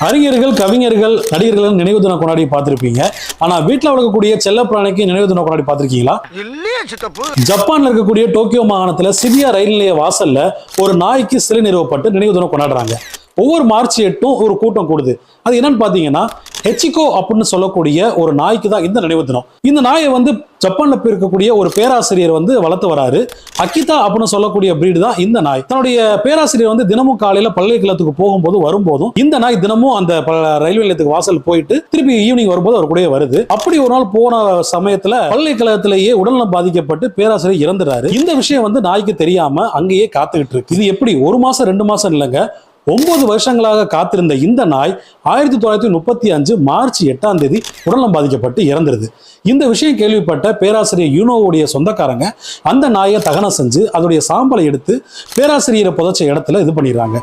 அறிஞர்கள், கவிஞர்கள், நடிகர்கள் நினைவு தினம் கொண்டாடி பார்த்திருப்பீங்க. ஆனா வீட்டுல வளர்க்கக்கூடிய செல்ல பிராணிக்கு நினைவு தினம் கொண்டாடி பார்த்திருக்கீங்களா? ஜப்பான்ல இருக்கக்கூடிய டோக்கியோ மாகாணத்துல சிபியா ரயில் நிலைய வாசல்ல ஒரு நாய்க்கு சிலை நிறுவப்பட்டு நினைவு தினம் கொண்டாடுறாங்க. ஒவ்வொரு மார்ச் 8ம் ஒரு கூட்டம் கூடுது. அது என்னன்னு பாத்தீங்கன்னா, ஹெச்சிகோ அப்படின்னு சொல்லக்கூடிய ஒரு நாய்க்கு தான் இந்த நினைவு தினம். இந்த நாயை ஜப்பான்ல இருக்கக்கூடிய ஒரு பேராசிரியர் வளர்த்து வராரு. அகிதா அப்படின்னு சொல்லக்கூடிய பிரீடு தான் இந்த நாய். தன்னுடைய பேராசிரியர் தினமும் காலையில பல்கலைக்கழகத்துக்கு போகும்போது வரும்போதும் இந்த நாய் தினமும் அந்த ரயில்வே நிலையத்துக்கு வாசல் போயிட்டு திருப்பி ஈவினிங் வரும்போது அவர் கூட வருது. அப்படி ஒரு நாள் போன சமயத்துல பல்கலைக்கழகத்திலேயே உடல்நலம் பாதிக்கப்பட்டு பேராசிரியர் இறந்துறாரு. இந்த விஷயம் நாய்க்கு தெரியாம அங்கேயே காத்துக்கிட்டு இருக்கு. இது எப்படி 1 மாசம் 2 மாசம் இல்லைங்க, 9 வருஷங்களாக காத்திருந்த இந்த நாய் 1935 மார்ச் 8ஆம் தேதி உடல்நலம் பாதிக்கப்பட்டு இறந்துருது. இந்த விஷயம் கேள்விப்பட்ட பேராசிரியர் யூனோவுடைய சொந்தக்காரங்க அந்த நாயை தகனம் செஞ்சு அதோடைய சாம்பலை எடுத்து பேராசிரியரை புதைச்ச இடத்துல இது பண்ணிடுறாங்க.